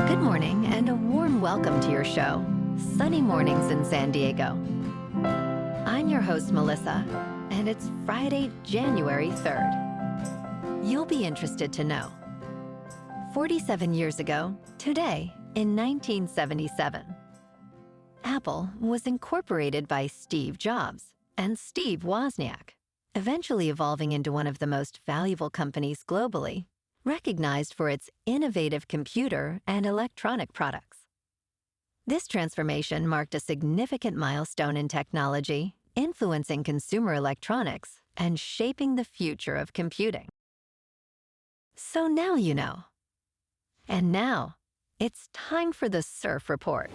Good morning and a warm welcome to your show, Sunny Mornings in San Diego. I'm your host, Melissa, and it's Friday, January 3rd. You'll be interested to know. 47 years ago, today, in 1977, Apple was incorporated by Steve Jobs and Steve Wozniak, eventually evolving into one of the most valuable companies globally, recognized for its innovative computer and electronic products. This transformation marked a significant milestone in technology, influencing consumer electronics and shaping the future of computing. So now you know. And now, it's time for the Surf Report.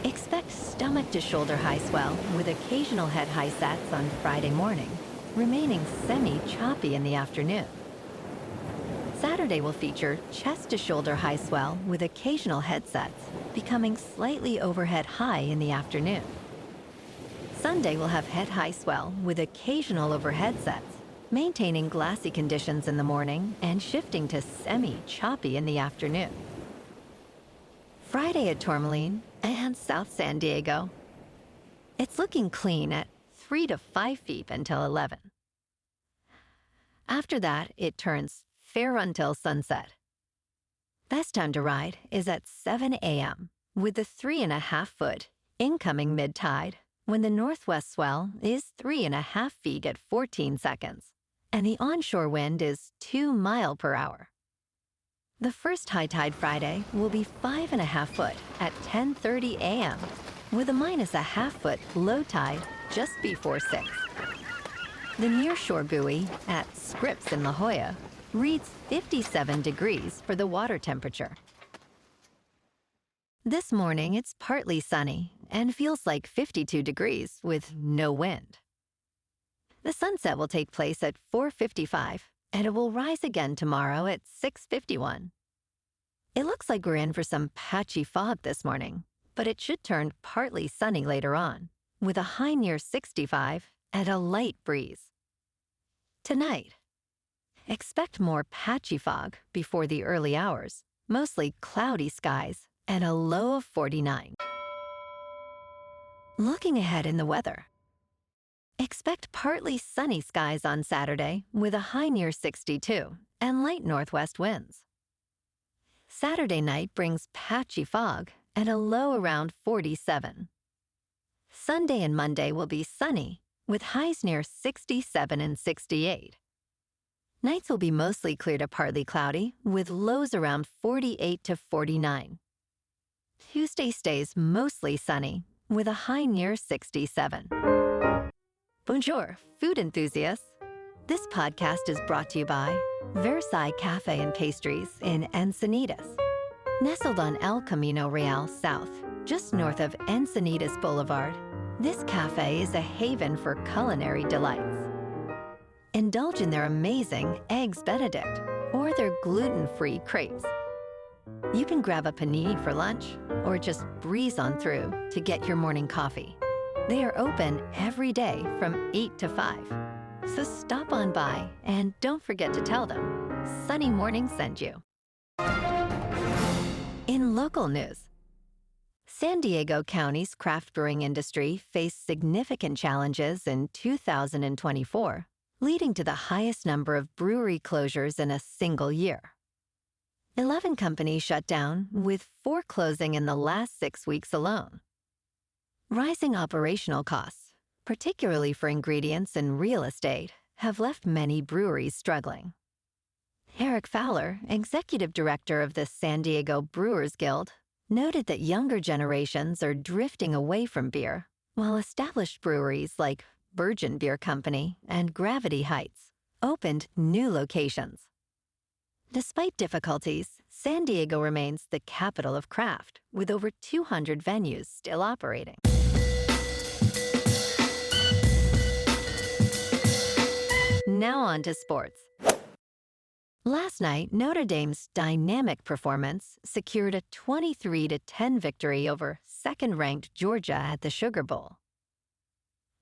Expect stomach-to-shoulder high swell with occasional head-high sets on Friday morning, remaining semi-choppy in the afternoon. Saturday will feature chest-to-shoulder high swell with occasional headsets, becoming slightly overhead high in the afternoon. Sunday will have head-high swell with occasional overhead sets, maintaining glassy conditions in the morning and shifting to semi-choppy in the afternoon. Friday at Tourmaline and South San Diego. It's looking clean at 3 to 5 feet until 11. After that, it turns fair until sunset. Best time to ride is at 7 a.m. with the 3.5-foot incoming mid-tide when the northwest swell is 3.5 feet at 14 seconds and the onshore wind is 2 miles per hour. The first high tide Friday will be 5.5 foot at 10:30 a.m. with a -0.5 foot low tide just before 6. The nearshore buoy at Scripps in La Jolla reads 57 degrees for the water temperature. This morning, it's partly sunny and feels like 52 degrees with no wind. The sunset will take place at 4:55, and it will rise again tomorrow at 6:51. It looks like we're in for some patchy fog this morning, but it should turn partly sunny later on, with a high near 65 and a light breeze. Tonight, expect more patchy fog before the early hours, mostly cloudy skies, and a low of 49. Looking ahead in the weather. Expect partly sunny skies on Saturday with a high near 62 and light northwest winds. Saturday night brings patchy fog and a low around 47. Sunday and Monday will be sunny with highs near 67 and 68. Nights will be mostly clear to partly cloudy with lows around 48 to 49. Tuesday stays mostly sunny with a high near 67. Bonjour, food enthusiasts. This podcast is brought to you by Versailles Cafe and Pastries in Encinitas. Nestled on El Camino Real South, just north of Encinitas Boulevard, this cafe is a haven for culinary delights. Indulge in their amazing Eggs Benedict or their gluten-free crepes. You can grab a panini for lunch or just breeze on through to get your morning coffee. They are open every day from 8 to 5. So stop on by and don't forget to tell them Sunny Morning sent you. In local news, San Diego County's craft brewing industry faced significant challenges in 2024, leading to the highest number of brewery closures in a single year. 11 companies shut down, with 4 closing in the last 6 weeks alone. Rising operational costs, particularly for ingredients and real estate, have left many breweries struggling. Eric Fowler, executive director of the San Diego Brewers Guild, noted that younger generations are drifting away from beer, while established breweries like Virgin Beer Company and Gravity Heights opened new locations. Despite difficulties, San Diego remains the capital of craft, with over 200 venues still operating. Now on to sports. Last night, Notre Dame's dynamic performance secured a 23-10 victory over second-ranked Georgia at the Sugar Bowl.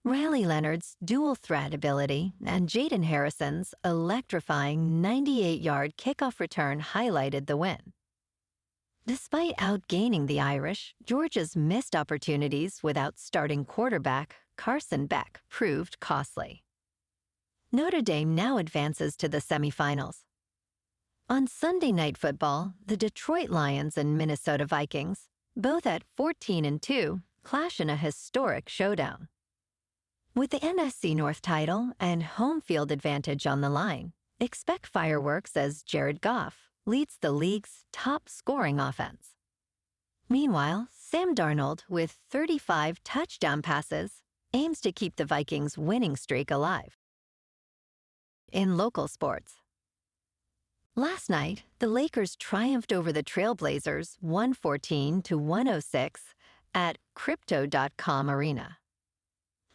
Riley Leonard's dual-threat ability and Jaden Harrison's electrifying 98-yard kickoff return highlighted the win. Despite outgaining the Irish, Georgia's missed opportunities without starting quarterback Carson Beck proved costly. Notre Dame now advances to the semifinals. On Sunday Night Football, the Detroit Lions and Minnesota Vikings, both at 14-2, clash in a historic showdown. With the NFC North title and home field advantage on the line, expect fireworks as Jared Goff leads the league's top-scoring offense. Meanwhile, Sam Darnold, with 35 touchdown passes, aims to keep the Vikings' winning streak alive. In local sports, last night, the Lakers triumphed over the Trailblazers 114-106 at Crypto.com Arena.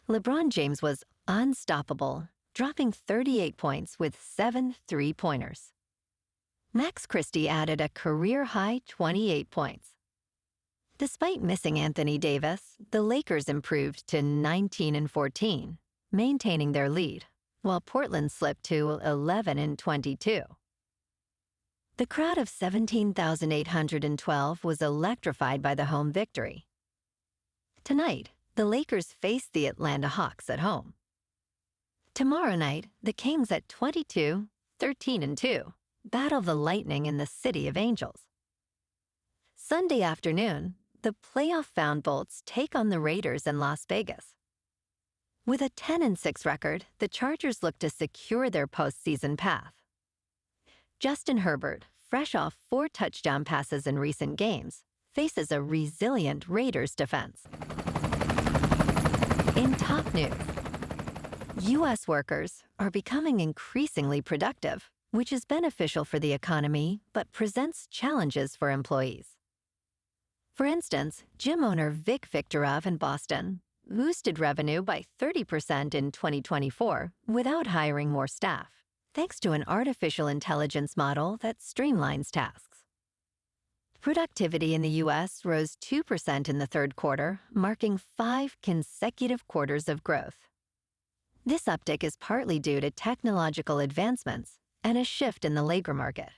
LeBron James was unstoppable, dropping 38 points with 7 three-pointers. Max Christie added a career-high 28 points. Despite missing Anthony Davis, the Lakers improved to 19-14, maintaining their lead, while Portland slipped to 11-22. The crowd of 17,812 was electrified by the home victory. Tonight, the Lakers face the Atlanta Hawks at home. Tomorrow night, the Kings at 22-13-2 battle the Lightning in the City of Angels. Sunday afternoon, the playoff-bound Bolts take on the Raiders in Las Vegas. With a 10-6 record, the Chargers look to secure their postseason path. Justin Herbert, fresh off 4 touchdown passes in recent games, faces a resilient Raiders defense. In top news, U.S. workers are becoming increasingly productive, which is beneficial for the economy but presents challenges for employees. For instance, gym owner Vic Victorov in Boston boosted revenue by 30% in 2024 without hiring more staff, thanks to an artificial intelligence model that streamlines tasks. Productivity in the U.S. rose 2% in the third quarter, marking 5 consecutive quarters of growth. This uptick is partly due to technological advancements and a shift in the labor market.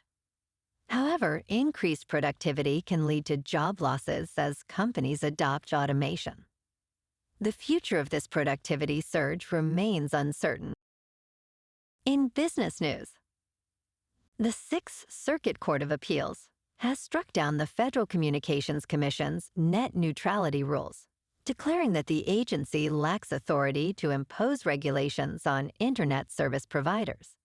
However, increased productivity can lead to job losses as companies adopt automation. The future of this productivity surge remains uncertain. In business news, the Sixth Circuit Court of Appeals has struck down the Federal Communications Commission's net neutrality rules, declaring that the agency lacks authority to impose regulations on Internet service providers.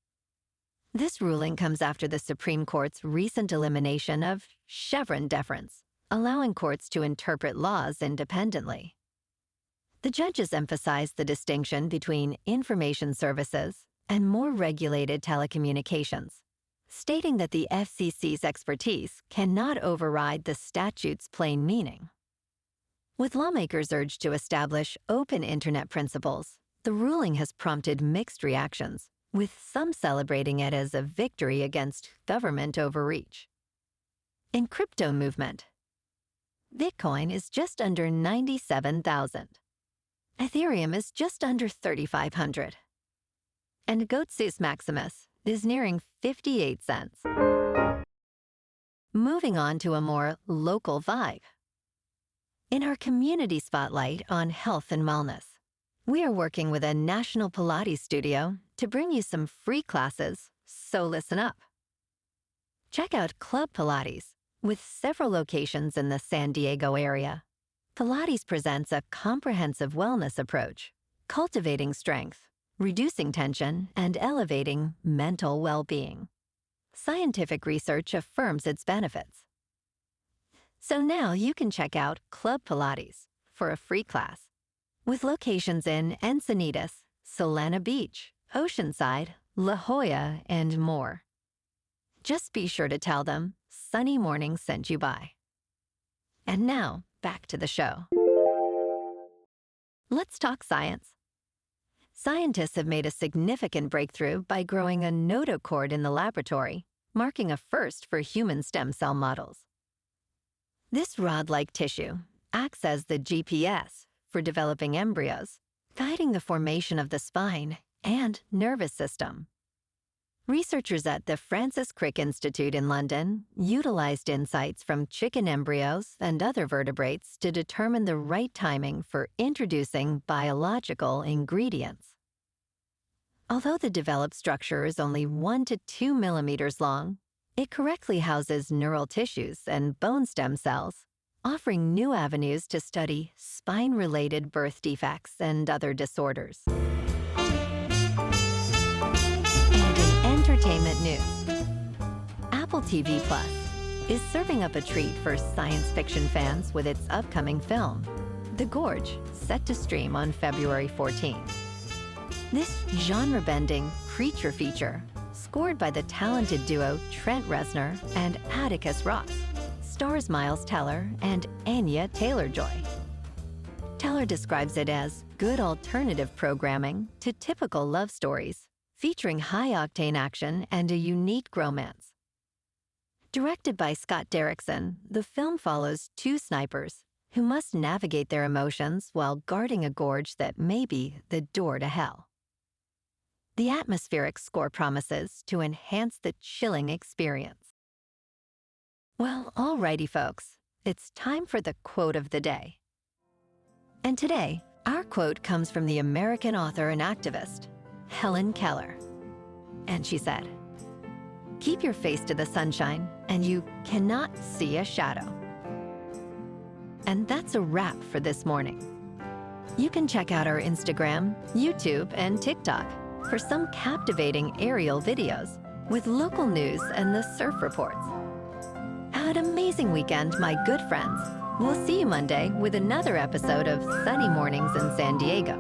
This ruling comes after the Supreme Court's recent elimination of Chevron deference, allowing courts to interpret laws independently. The judges emphasized the distinction between information services and more regulated telecommunications, stating that the FCC's expertise cannot override the statute's plain meaning. With lawmakers urged to establish open Internet principles, the ruling has prompted mixed reactions, with some celebrating it as a victory against government overreach. In crypto movement, Bitcoin is just under 97,000. Ethereum is just under 3,500. And Goatsus Maximus is nearing 58 cents. Moving on to a more local vibe. In our community spotlight on health and wellness, we are working with a national Pilates studio to bring you some free classes, so listen up. Check out Club Pilates, with several locations in the San Diego area. Pilates presents a comprehensive wellness approach, cultivating strength, reducing tension, and elevating mental well-being. Scientific research affirms its benefits. So now you can check out Club Pilates for a free class, with locations in Encinitas, Solana Beach, Oceanside, La Jolla, and more. Just be sure to tell them Sunny Morning sent you by. And now, back to the show. Let's talk science. Scientists have made a significant breakthrough by growing a notochord in the laboratory, marking a first for human stem cell models. This rod-like tissue acts as the GPS for developing embryos, guiding the formation of the spine and nervous system. Researchers at the Francis Crick Institute in London utilized insights from chicken embryos and other vertebrates to determine the right timing for introducing biological ingredients. Although the developed structure is only 1 to 2 millimeters long, it correctly houses neural tissues and bone stem cells, offering new avenues to study spine-related birth defects and other disorders. Entertainment news. Apple TV Plus is serving up a treat for science fiction fans with its upcoming film, The Gorge, set to stream on February 14th. This genre-bending creature feature, scored by the talented duo Trent Reznor and Atticus Ross, stars Miles Teller and Anya Taylor-Joy. Teller describes it as good alternative programming to typical love stories, featuring high-octane action and a unique romance. Directed by Scott Derrickson, the film follows two snipers who must navigate their emotions while guarding a gorge that may be the door to hell. The atmospheric score promises to enhance the chilling experience. Well, alrighty, folks, it's time for the quote of the day. And today, our quote comes from the American author and activist, Helen Keller. And she said, "Keep your face to the sunshine, and you cannot see a shadow." And that's a wrap for this morning. You can check out our Instagram, YouTube, and TikTok for some captivating aerial videos with local news and the surf reports. Have an amazing weekend, my good friends. We'll see you Monday with another episode of Sunny Mornings in San Diego.